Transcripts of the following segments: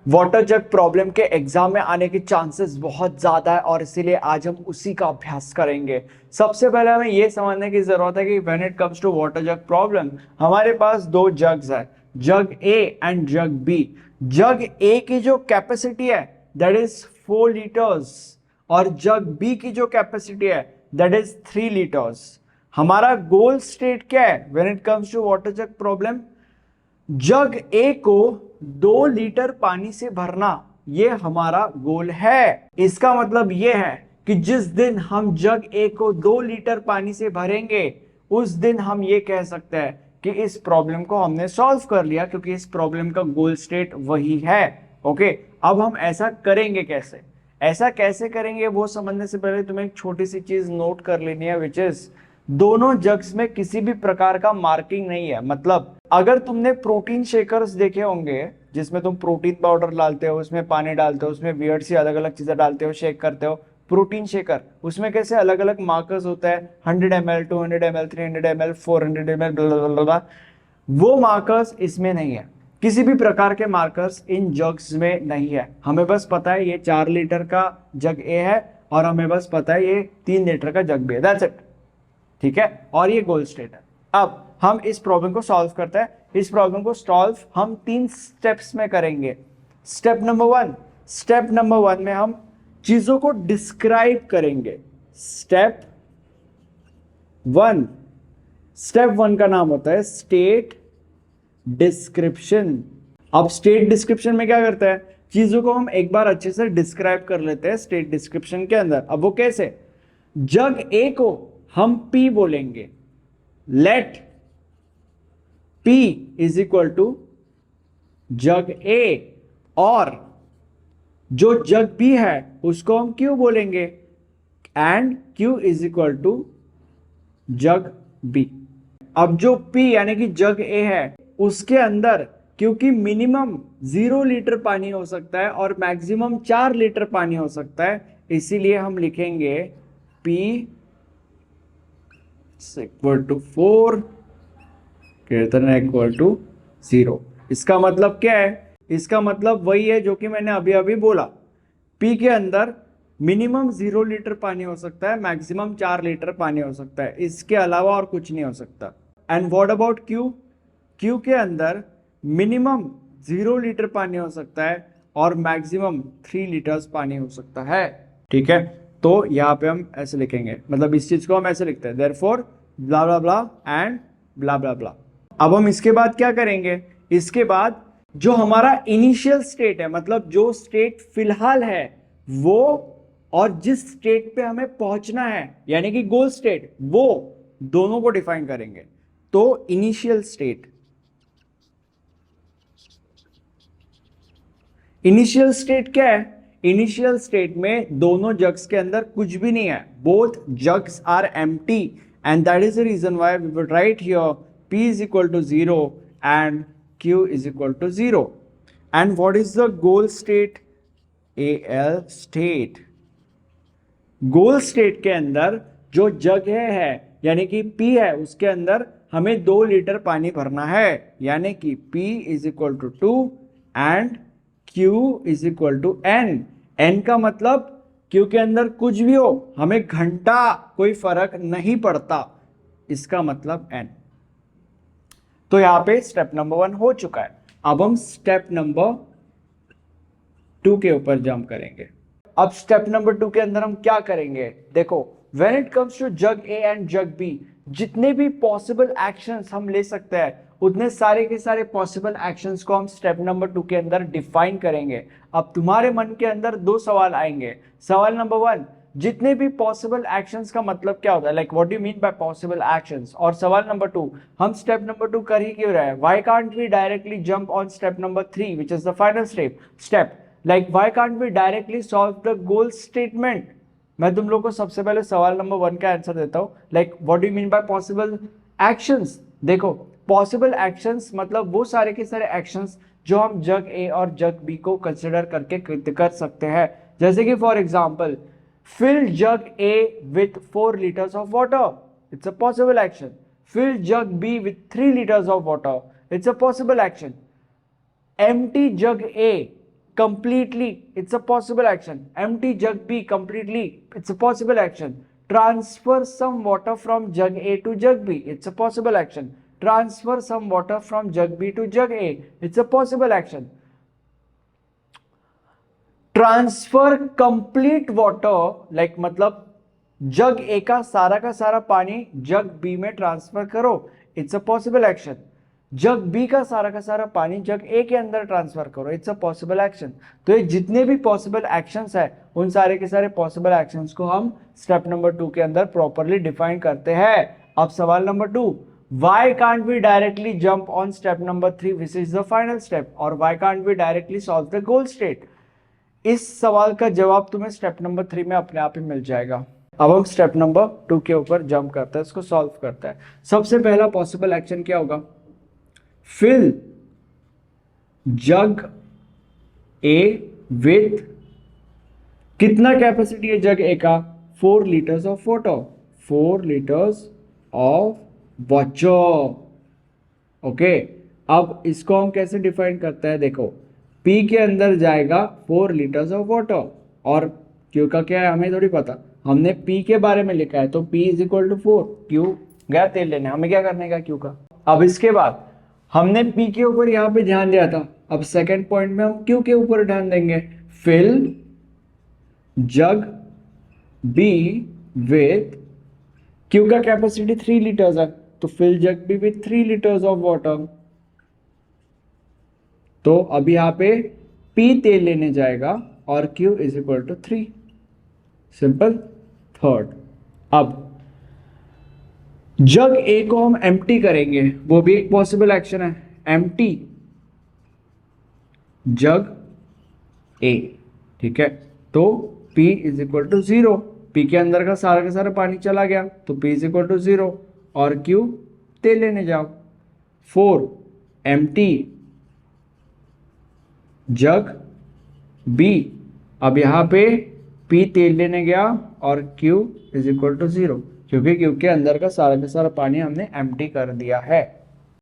Water jug problem के exam में आने के चांसेस बहुत ज्यादा है और इसीलिए आज हम उसी का अभ्यास करेंगे। सबसे पहले हमें यह समझने की जरूरत है कि when it comes to water jug problem हमारे पास दो जग्स है, जग ए एंड जग बी। जग ए की जो कैपेसिटी है दैट इज 4 लीटर्स और जग बी की जो कैपेसिटी है दैट इज 3 लीटर्स। हमारा गोल स्टेट क्या है when it comes to water jug problem? Jug A को 2 लीटर पानी से भरना, ये हमारा गोल है। इसका मतलब ये है कि जिस दिन हम जग ए को 2 लीटर पानी से भरेंगे उस दिन हम ये कह सकते हैं कि इस प्रॉब्लम को हमने सॉल्व कर लिया, क्योंकि इस प्रॉब्लम का गोल स्टेट वही है। ओके, अब हम ऐसा करेंगे कैसे? ऐसा कैसे करेंगे वो समझने से पहले तुम्हें एक छोटी सी चीज नोट कर लेनी है, विच इज दोनों जग्स में किसी भी प्रकार का मार्किंग नहीं है। मतलब अगर तुमने प्रोटीन शेकर्स देखे होंगे जिसमें तुम प्रोटीन पाउडर डालते हो, उसमें पानी डालते हो, उसमें वियर्ड सी अलग अलग चीजें डालते हो, शेक करते हो, प्रोटीन शेकर, उसमें कैसे अलग अलग मार्कर्स होता है, 100 ml, 200 ml, 300 ml, 400 ml, वो मार्कर्स इसमें नहीं है। किसी भी प्रकार के मार्कर्स इन जग्स में नहीं है। हमें बस पता है ये 4 लीटर का जग ए है और हमें बस पता है ये 3 लीटर का जग बी है, दैट्स इट। ठीक है, और ये गोल स्टेट है। अब हम इस प्रॉब्लम को सॉल्व करते हैं। इस प्रॉब्लम को सॉल्व हम 3 स्टेप्स में करेंगे। स्टेप नंबर वन में हम चीजों को डिस्क्राइब करेंगे। स्टेप वन का नाम होता है स्टेट डिस्क्रिप्शन। अब स्टेट डिस्क्रिप्शन में क्या करते हैं, चीजों को हम एक बार अच्छे से डिस्क्राइब कर लेते हैं स्टेट डिस्क्रिप्शन के अंदर। अब वो कैसे? जग ए को हम P बोलेंगे, let P is equal to jug A, और जो जग B है उसको हम Q बोलेंगे and Q is equal to jug B। अब जो P यानी कि जग A है उसके अंदर क्योंकि मिनिमम 0 लीटर पानी हो सकता है और मैक्सिमम 4 लीटर पानी हो सकता है, इसीलिए हम लिखेंगे P equal to 4 greater than equal to 0। इसका मतलब क्या है? इसका मतलब वही है जो कि मैंने अभी अभी बोला। P के अंदर मिनिमम 0 लीटर पानी हो सकता है, मैक्सिमम 4 लीटर पानी हो सकता है, इसके अलावा और कुछ नहीं हो सकता। And what about Q? Q के अंदर मिनिमम 0 लीटर पानी हो सकता है और मैक्सिमम 3 लीटर्स पानी हो सकता है। ठीक है, तो यहां पे हम ऐसे लिखेंगे, मतलब इस चीज को हम ऐसे लिखते हैं, therefore blah blah blah and blah ब्ला ब्ला। अब हम इसके बाद क्या करेंगे? इसके बाद जो हमारा इनिशियल स्टेट है, मतलब जो स्टेट फिलहाल है वो, और जिस स्टेट पे हमें पहुंचना है यानी कि गोल स्टेट, वो दोनों को डिफाइन करेंगे। तो इनिशियल स्टेट क्या है? इनिशियल स्टेट में दोनों जग्स के अंदर कुछ भी नहीं है, both jugs are empty, and that is the reason why we would write here P is equal to 0 and Q is equal to 0. And what is the goal state? AL state. Goal state के अंदर जो जगह है यानी कि P है उसके अंदर हमें 2 लीटर पानी भरना है, यानी कि P is equal to 2 and Q is equal to N. N का मतलब Q के अंदर कुछ भी हो, हमें घंटा कोई फर्क नहीं पड़ता, इसका मतलब N। तो यहां पे स्टेप नंबर 1 हो चुका है। अब हम स्टेप नंबर 2 के ऊपर जंप करेंगे। अब स्टेप नंबर 2 के अंदर हम क्या करेंगे? देखो, when it comes to jug A and jug B, जितने भी पॉसिबल एक्शंस हम ले सकते हैं उतने सारे के सारे पॉसिबल एक्शंस को हम स्टेप नंबर 2 के अंदर डिफाइन करेंगे। अब तुम्हारे मन के अंदर 2 सवाल आएंगे। सवाल नंबर 1, जितने भी पॉसिबल एक्शंस का मतलब क्या होता है, like what do you mean by possible actions. और सवाल नंबर 2, हम स्टेप नंबर 2 कर ही क्यों रहे हैं? Why can't we directly jump on step number 3 which is the final step, like why can't we directly solve the goal statement. मैं तुम लोग को सबसे पहले सवाल नंबर 1 का आंसर देता हूं, like what do you mean by possible actions. देखो, पॉसिबल एक्शंस मतलब वो सारे के सारे एक्शंस जो हम जग ए और जग बी को कंसिडर करके कर सकते हैं। जैसे कि for example, fill jug A with 4 liters of water, it's a possible action. Fill jug B with 3 liters of water, it's a possible action. Empty jug A completely, it's a possible action. Empty jug B completely, it's a possible action. Transfer some water from jug A to jug B, it's a possible action. Transfer some water from jug B to jug A, it's a possible action. Transfer complete water, like मतलब jug A का सारा पानी jug B में transfer करो, it's a possible action. Jug B का सारा पानी जग ए के अंदर ट्रांसफर करो, इट्स अ पॉसिबल एक्शन. तो ये जितने भी पॉसिबल एक्शंस है उन सारे के सारे पॉसिबल एक्शंस को हम स्टेप नंबर 2 के अंदर प्रॉपरली डिफाइन करते हैं. अब सवाल number 2, why can't we directly jump on step number 3 which is the final step, और why can't we directly solve the goal state? इस सवाल का जवाब तुम्हें स्टेप नंबर 3 में अपने आप ही मिल जाएगा. अब हम स्टेप नंबर 2 के ऊपर जंप करते हैं, इसको सॉल्व करते हैं. सबसे पहला पॉसिबल एक्शन क्या होगा? फिल जग ए विथ, कितना कैपेसिटी है जग ए का? 4 litres of water, 4 litres of water. Okay, अब इसको हम कैसे डिफाइन करते हैं? देखो, P के अंदर जाएगा 4 लीटर्स ऑफ वाटर, और Q का क्या है हमें थोड़ी पता, हमने P के बारे में लिखा है, तो P is equal to 4. Q गया तेल लेने, हमें क्या करने का Q का. अब इसके बाद हमने P के ऊपर यहाँ पे ध्यान दिया था, अब सेकेंड पॉइंट में हम Q के ऊपर ध्यान देंगे. Fill jug B with, Q का कैपेसिटी 3 लीटर्स है, तो fill jug B with 3 litres of water. तो अब यहाँ पे P तेल लेने जाएगा और Q is equal to 3. Simple. Third, अब जग A को हम एम्प्टी करेंगे, वो भी एक पॉसिबल एक्शन है. एम्प्टी जग A, ठीक है, तो P is equal to 0. P के अंदर का सारा पानी चला गया, तो P इज इक्वल टू 0 और Q तेल लेने जाओ. 4 एम्प्टी जग B, अब यहां पे P तेल लेने गया और Q इज इक्वल टू 0, क्योंकि Q के अंदर का सारा पानी हमने एम्प्टी कर दिया है.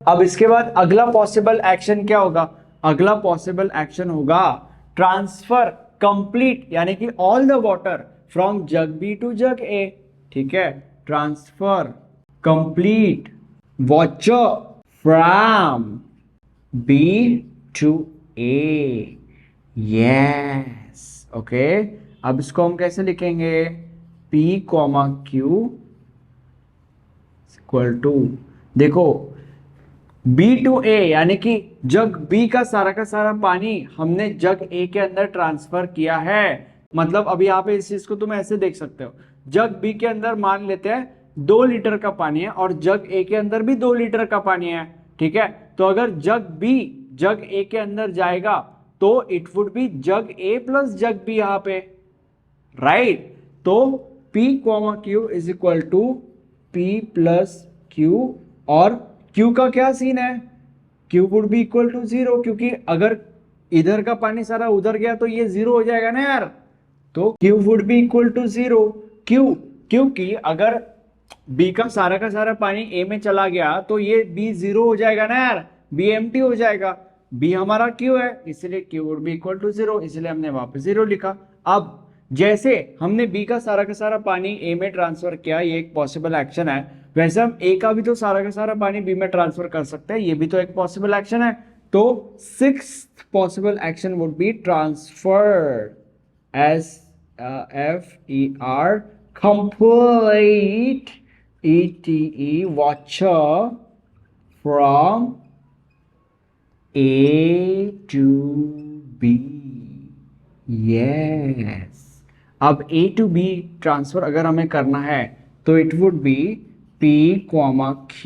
अब इसके बाद अगला पॉसिबल एक्शन क्या होगा? अगला पॉसिबल एक्शन होगा ट्रांसफर कंप्लीट, यानी कि all the water from jug B to jug A. ठीक है, transfer complete water from B to A. Yes, okay. अब इसको हम कैसे लिखेंगे? P comma Q equal to, देखो B टू A, यानी कि जग B का सारा पानी हमने जग A के अंदर ट्रांसफर किया है. मतलब अभी यहाँ पे इस चीज को तुम ऐसे देख सकते हो, जग B के अंदर मान लेते हैं 2 लीटर का पानी है और जग A के अंदर भी 2 लीटर का पानी है. ठीक है, तो अगर जग B जग A के अंदर जाएगा तो it would be jug A plus jug B यहां पे, राइट. तो P comma Q is equal to P plus Q, और Q का क्या सीन है? Q would be equal to 0, क्योंकि अगर इधर का पानी सारा उधर गया तो ये 0 हो जाएगा ना यार. तो Q would be equal to 0. क्यों? क्योंकि अगर B का सारा पानी A में चला गया तो ये B 0 हो जाएगा ना यार, B एम्प्टी हो जाएगा. B हमारा Q है, इसलिए Q would be equal to 0, इसलिए हमने वहां पे 0 लिखा. अब जैसे हमने B का सारा पानी A में ट्रांसफर किया, ये एक पॉसिबल एक्शन है, वैसे हम A का भी तो सारा पानी B में ट्रांसफर कर सकते हैं, ये भी तो एक पॉसिबल एक्शन है. तो 6th possible action would be transfer, SFER, complete ETE water from A to B. Yes. अब A to B ट्रांसफर अगर हमें करना है तो it would be P comma Q.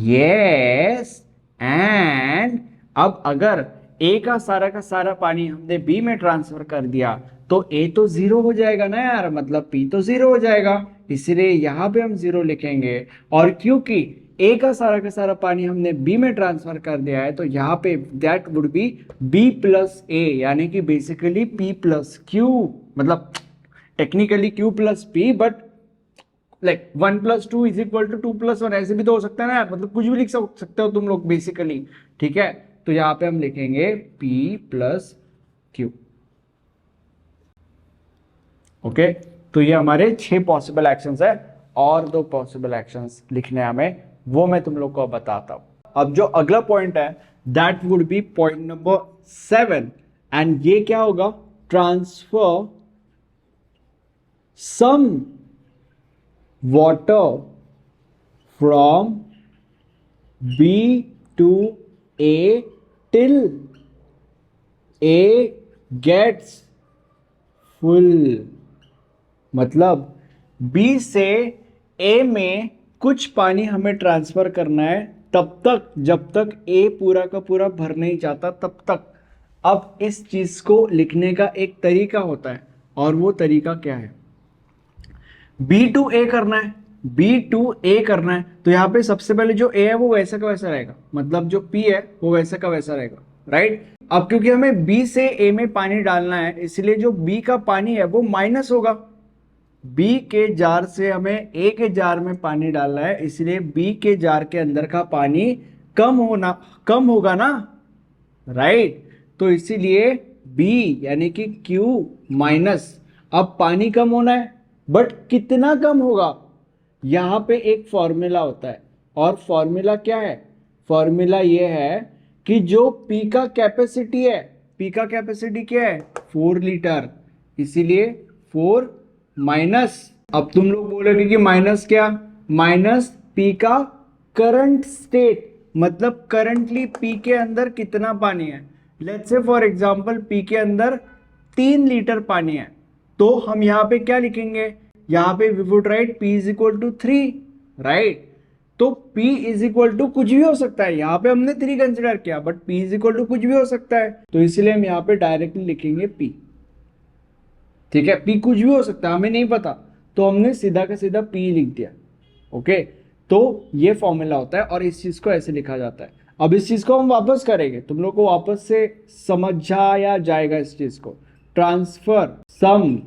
Yes. And अब अगर A का सारा पानी हमने B में ट्रांसफर कर दिया तो A तो 0 हो जाएगा ना यार, मतलब P तो 0 हो जाएगा, इसलिए यहां पे हम 0 लिखेंगे. और क्योंकि A का सारा पानी हमने B में ट्रांसफर कर दिया है तो यहाँ पे that would be B plus A, यानी कि बेसिकली P प्लस Q, मतलब technically Q plus P, but like 1 plus 2 is equal to 2 plus 1, ऐसे भी तो हो सकता है ना, मतलब कुछ भी लिख सकते हो तुम लोग बेसिकली. ठीक है, तो यहाँ पे हम लिखेंगे P प्लस Q। ओके, तो ये हमारे 6 पॉसिबल एक्शंस है और 2 पॉसिबल एक्शंस लिखने हमें, वो मैं तुम लोग को बताता हूं। अब जो अगला पॉइंट है that would be point number 7 and ये क्या होगा, transfer some water from B to A till A gets full। मतलब B से A में कुछ पानी हमें ट्रांसफर करना है तब तक जब तक A पूरा का पूरा भर नहीं जाता तब तक। अब इस चीज को लिखने का एक तरीका होता है और वो तरीका क्या है, B to A करना है, B to A करना है, तो यहां पे सबसे पहले जो A है वो वैसा का वैसा रहेगा, मतलब जो P है वो वैसा का वैसा रहेगा, राइट। अब क्योंकि हमें B से A में पानी डालना है इसलिए जो B का पानी है वो माइनस होगा। B के जार से हमें A के जार में पानी डालना है इसलिए B के जार के अंदर का पानी कम होगा ना, राइट। तो इसीलिए B यानी कि Q माइनस, अब पानी कम होना है बट कितना कम होगा, यहां पे एक फॉर्मूला होता है और फॉर्मूला क्या है, फॉर्मूला ये है कि जो P का कैपेसिटी है, P का कैपेसिटी क्या है 4 लीटर, इसीलिए 4 माइनस, अब तुम लोग बोलोगे कि माइनस क्या, माइनस P का करंट स्टेट, मतलब करंटली P के अंदर कितना पानी है। Let's say for example P के अंदर 3 लीटर पानी है, तो हम यहां पे क्या लिखेंगे, यहां पे we would write P is equal to 3, right. तो P इज इक्वल टू कुछ भी हो सकता है, यहां पे हमने 3 कंसिडर किया but P is equal to कुछ भी हो सकता है, तो इसलिए हम यहां पे डायरेक्टली लिखेंगे P, ठीक है। P कुछ भी हो सकता है, हमें नहीं पता, तो हमने सीधा का सीधा P लिख दिया, ओके। तो ये फॉर्मूला होता है और इस चीज को ऐसे लिखा जाता है। अब इस चीज को हम वापस करेंगे, तुम लोग को वापस से समझाया जाएगा इस चीज को, transfer some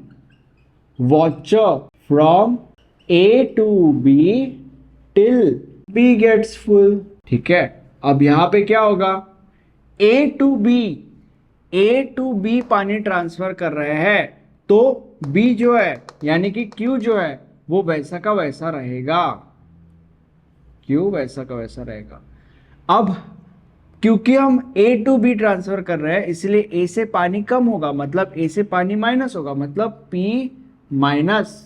water from A to B till B gets full, ठीक है। अब यहां पे क्या होगा, A to B पानी ट्रांसफर कर रहे हैं, तो B जो है यानी कि Q जो है वो वैसा का वैसा रहेगा, Q वैसा का वैसा रहेगा। अब क्योंकि हम A to B ट्रांसफर कर रहे हैं इसलिए A से पानी कम होगा, मतलब A से पानी माइनस होगा, मतलब P माइनस,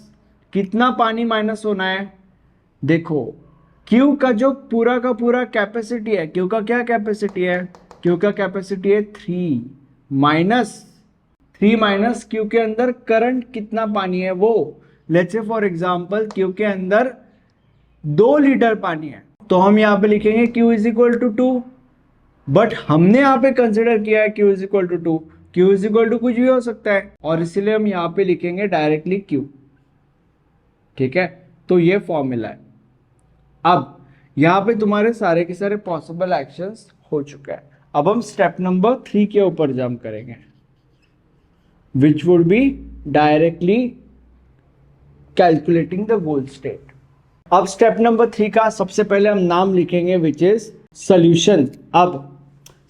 कितना पानी माइनस होना है, देखो Q का जो पूरा का पूरा कैपेसिटी है, Q का क्या कैपेसिटी है, Q का कैपेसिटी है 3 माइनस Q के अंदर करंट कितना पानी है वो, let's say for example Q के अंदर 2 लीटर पानी है, तो हम यहां पे लिखेंगे Q is equal to 2, but हमने यहां पे कंसिडर किया है Q is equal to 2, Q is equal to कुछ भी हो सकता है और इसीलिए हम यहां पे लिखेंगे डायरेक्टली Q, ठीक है। तो ये फॉर्मूला है। अब यहां पे तुम्हारे सारे के सारे पॉसिबल एक्शंस हो चुका है, अब हम स्टेप नंबर 3 के ऊपर जंप करेंगे which would be directly calculating the goal state. अब स्टेप नंबर 3 का सबसे पहले हम नाम लिखेंगे विच इज सॉल्यूशन। अब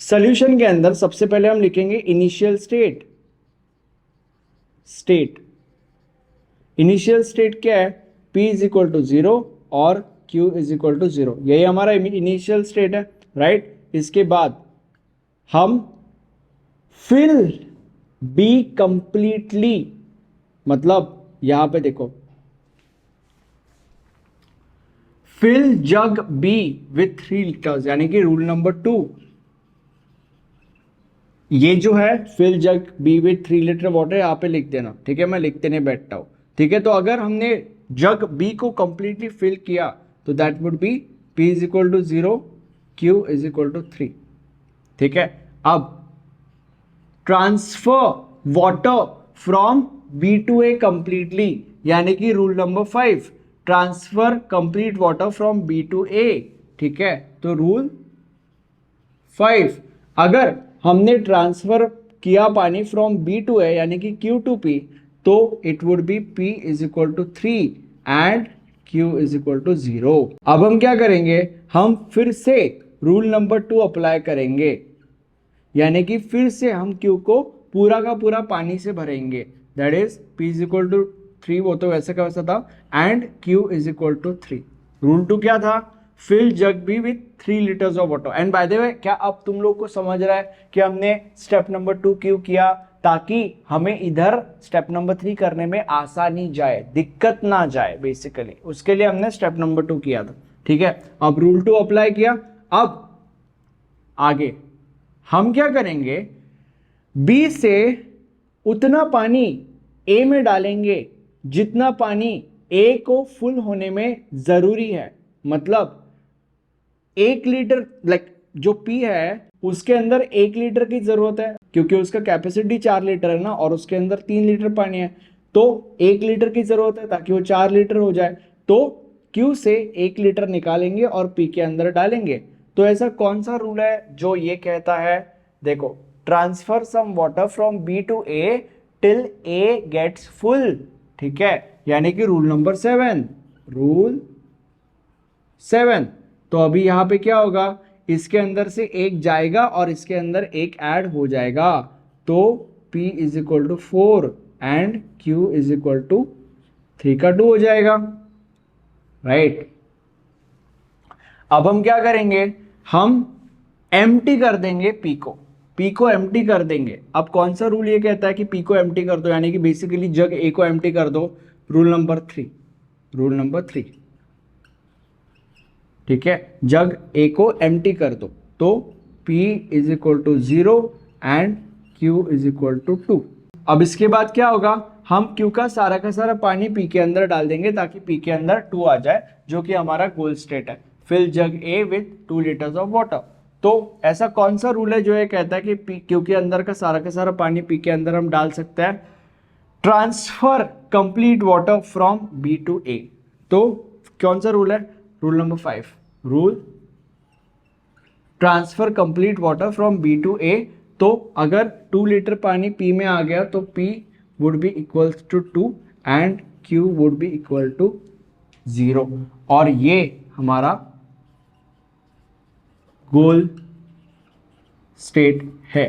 सॉल्यूशन के अंदर सबसे पहले हम लिखेंगे इनिशियल स्टेट इनिशियल स्टेट क्या है, P इज इक्वल टू 0 और Q इज इक्वल टू 0, यही हमारा इनिशियल स्टेट है, राइट। इसके बाद हम फिल B कंप्लीटली, मतलब यहां पे देखो fill jug B with 3 litres, यानी कि रूल नंबर 2, ये जो है fill jug B with 3 litre water यहां पे लिख देना, ठीक है, मैं लिखते नहीं बैठता हूं, ठीक है। तो अगर हमने जग B को कंप्लीटली फिल किया तो that would be P is equal to 0, Q is equal to 3, ठीक है। अब transfer water from B to A completely, यानी कि rule number 5, transfer complete water from B to A, ठीक है। तो रूल 5, अगर हमने ट्रांसफर किया पानी फ्रॉम B टू A यानी कि Q टू P, तो it would be P is equal to 3 and Q is equal to 0। अब हम क्या करेंगे, हम फिर से रूल नंबर 2 अप्लाई करेंगे, यानी कि फिर से हम Q को पूरा का पूरा पानी से भरेंगे, that is P is equal to 3, वो तो वैसे का वैसा था, and Q is equal to 3। Rule 2 क्या था? Fill jug B with 3 litres of water. And by the way, क्या अब तुम लोग को समझ रहा है कि हमने स्टेप नंबर 2 क्यों किया? ताकि हमें इधर स्टेप नंबर 3 करने में आसानी जाए, दिक्कत ना जाए, बेसिकली उसके लिए हमने स्टेप नंबर 2 किया था। ठीक है, अब रूल 2 अप्लाई किया। अब आगे हम क्या करेंगे, बी से उतना पानी ए में डालेंगे जितना पानी ए को फुल होने में जरूरी है। मतलब 1 लीटर, जो पी है उसके अंदर 1 लीटर की जरूरत है, क्योंकि उसका कैपेसिटी 4 लीटर है ना, और उसके अंदर 3 लीटर पानी है, तो 1 लीटर की जरूरत है ताकि वो 4 लीटर हो जाए। तो क्यू से 1 लीटर निकालेंगे और पी के अंदर डालेंगे। तो ऐसा कौन सा रूल है जो ये कहता है? देखो, transfer some water from B to A till A gets full. ठीक है, यानी कि रूल नंबर 7, रूल 7। तो अभी यहां पे क्या होगा, इसके अंदर से एक जाएगा और इसके अंदर एक ऐड हो जाएगा, तो P is equal to 4 and Q is equal to 3 का 2 हो जाएगा, राइट। अब हम क्या करेंगे, हम एम्प्टी कर देंगे P को एम्प्टी कर देंगे। अब कौन सा रूल ये कहता है कि P को एम्प्टी कर दो, यानी कि बेसिकली जग A को एम्प्टी कर दो? Rule number 3। ठीक है, जग A को एम्प्टी कर दो, तो P is equal to 0 and Q is equal to 2। अब इसके बाद क्या होगा, हम Q का सारा पानी P के अंदर डाल देंगे ताकि P के अंदर 2 आ जाए, जो कि हमारा गोल स्टेट है, fill jug A with 2 litres of water. तो ऐसा कौन सा रूल है जो ये कहता है कि Q के अंदर का सारा पानी P के अंदर हम डाल सकते हैं? Transfer complete water from B to A। तो कौन सा रूल है? Rule number 5, rule transfer complete water from B to A। तो अगर 2 लीटर पानी P में आ गया तो P would be equal to 2 and Q would be equal to 0, और ये हमारा गोल स्टेट है।